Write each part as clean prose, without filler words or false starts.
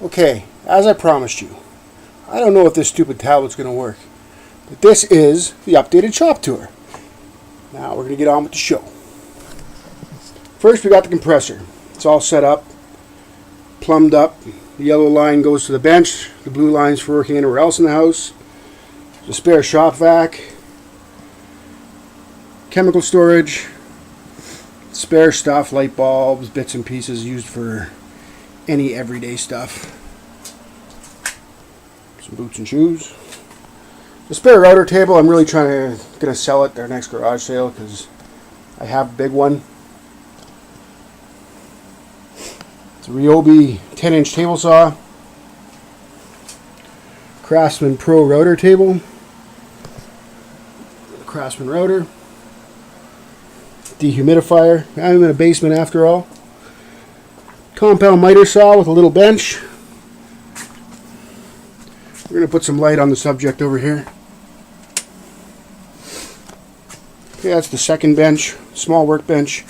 Okay, as I promised you, I don't know if this stupid tablet's going to work, but this is the updated shop tour. Now we're going to get on with the show. First, we got the compressor. It's all set up, plumbed up. The yellow line goes to the bench. The blue line's for working anywhere else in the house. The spare shop vac, chemical storage, spare stuff, light bulbs, bits and pieces used for any everyday stuff. Some boots and shoes. The spare router table, I'm really gonna sell it at our next garage sale because I have a big one. It's a Ryobi 10-inch table saw. Craftsman Pro router table. Craftsman router. Dehumidifier. I'm in a basement after all. Compound miter saw with a little bench. We're going to put some light on the subject over here. Okay, that's the second bench. Small workbench.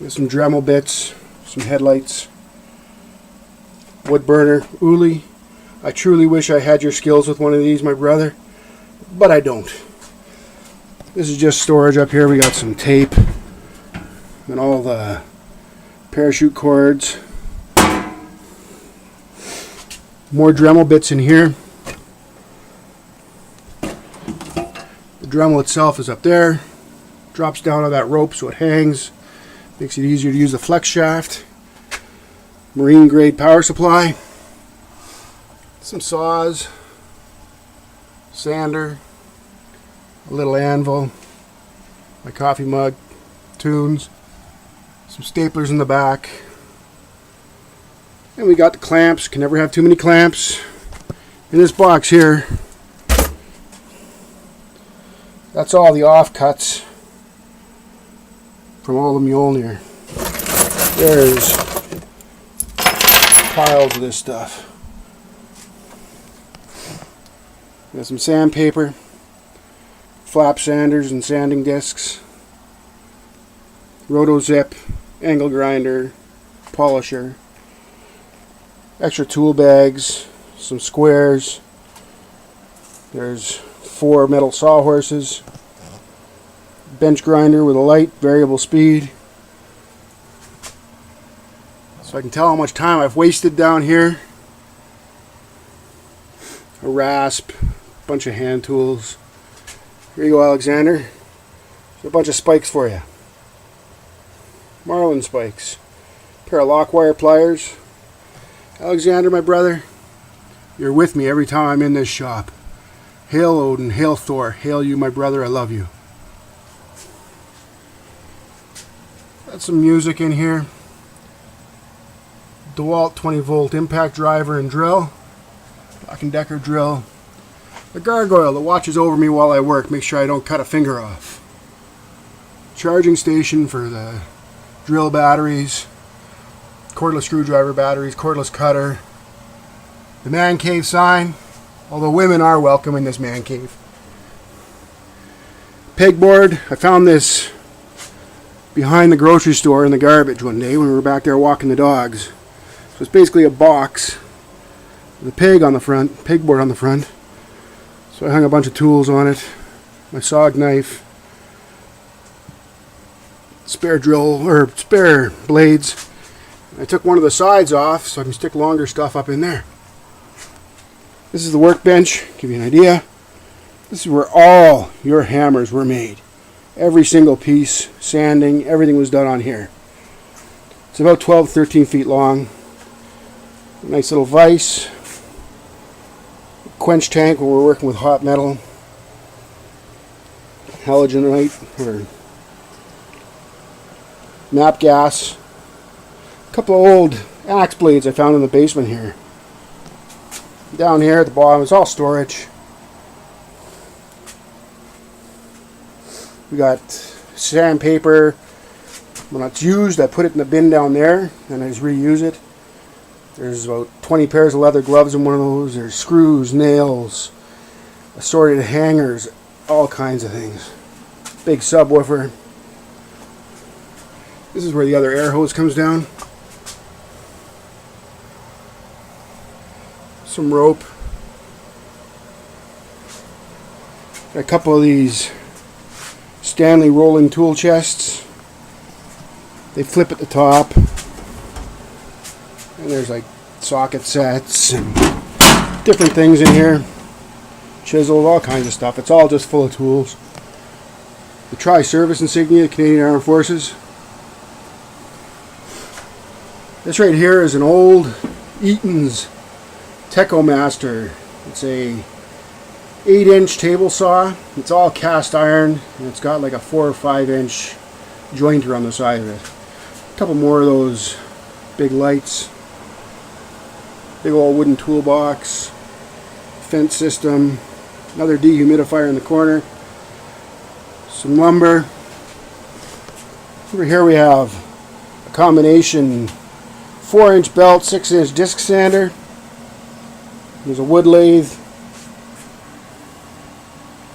There's some Dremel bits. Some headlights. Wood burner. Uli. I truly wish I had your skills with one of these, my brother. But I don't. This is just storage up here. We got some tape. And all the parachute cords. More Dremel bits in here. The Dremel itself is up there. Drops down on that rope so it hangs. Makes it easier to use the flex shaft. Marine grade power supply. Some saws. Sander. A little anvil. My coffee mug. Tunes. Some staplers in the back. And we got the clamps. Can never have too many clamps. In this box here, that's all the offcuts from all the Mjolnir. There's piles of this stuff. Got some sandpaper, flap sanders and sanding discs, roto zip, angle grinder, polisher, extra tool bags, some squares. There's 4 metal sawhorses, bench grinder with a light, variable speed. So I can tell how much time I've wasted down here. A rasp, a bunch of hand tools. Here you go, Alexander. There's a bunch of spikes for you. Marlin spikes. Pair of lock wire pliers. Alexander, my brother, you're with me every time I'm in this shop. Hail Odin, hail Thor, hail you, my brother, I love you. Got some music in here. DeWalt 20-volt impact driver and drill. Black & Decker drill. The gargoyle that watches over me while I work, make sure I don't cut a finger off. Charging station for the drill batteries. Cordless screwdriver batteries, cordless cutter. The man cave sign, although women are welcome in this man cave. Pegboard, I found this behind the grocery store in the garbage one day when we were back there walking the dogs. So it's basically a box with a peg on the front, pegboard on the front. So I hung a bunch of tools on it. My sawed knife, spare drill, or spare blades. I took one of the sides off so I can stick longer stuff up in there. This is the workbench, give you an idea. This is where all your hammers were made. Every single piece, sanding, everything was done on here. It's about 12, 13 feet long. A nice little vise. Quench tank when we're working with hot metal. Halogenite or nap gas. A couple of old axe blades I found in the basement here. Down here at the bottom it's all storage. We got sandpaper. When it's used, I put it in the bin down there and I just reuse it. There's about 20 pairs of leather gloves in one of those. There's screws, nails, assorted hangers, all kinds of things. Big subwoofer. This is where the other air hose comes down. Some rope. Got a couple of these Stanley rolling tool chests. They flip at the top. And there's like socket sets and different things in here. Chisels, all kinds of stuff. It's all just full of tools. The Tri-Service insignia, Canadian Armed Forces. This right here is an old Eaton's Techomaster. It's a 8-inch table saw. It's all cast iron, and it's got like a 4 or 5 inch jointer on the side of it. A couple more of those big lights. Big old wooden toolbox. Fence system. Another dehumidifier in the corner. Some lumber. Over here we have a combination 4-inch belt, 6-inch disc sander. There's a wood lathe.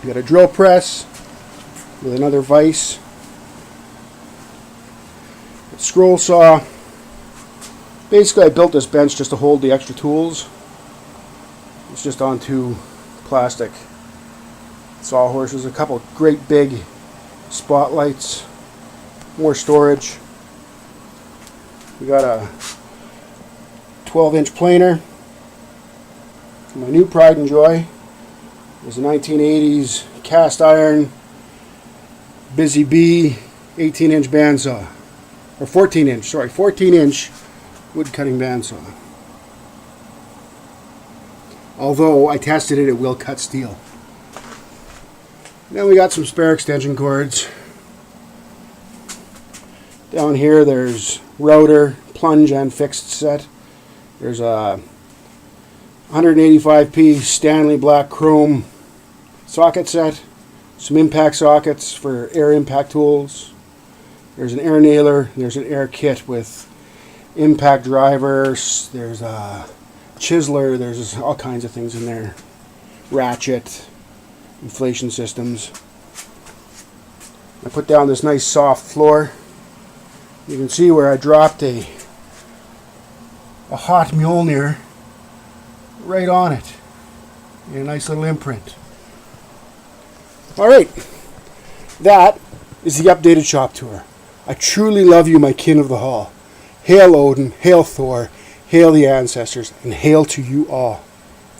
You got a drill press with another vise. A scroll saw. Basically, I built this bench just to hold the extra tools. It's just on 2 plastic sawhorses. A couple great big spotlights. More storage. We got a 12-inch planer. My new pride and joy is a 1980s cast iron Busy Bee 18-inch bandsaw. Or 14-inch wood cutting bandsaw. Although I tested it, it will cut steel. Then we got some spare extension cords. Down here there's router, plunge and fixed set. There's a 185p Stanley black chrome socket set. Some impact sockets for air impact tools. There's an air nailer. There's an air kit with impact drivers. There's a chiseler. There's all kinds of things in there. Ratchet. Inflation systems. I put down this nice soft floor. You can see where I dropped a hot Mjolnir right on it. And a nice little imprint. Alright, that is the updated shop tour. I truly love you, my kin of the hall. Hail Odin, hail Thor, hail the ancestors, and hail to you all.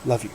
Love you.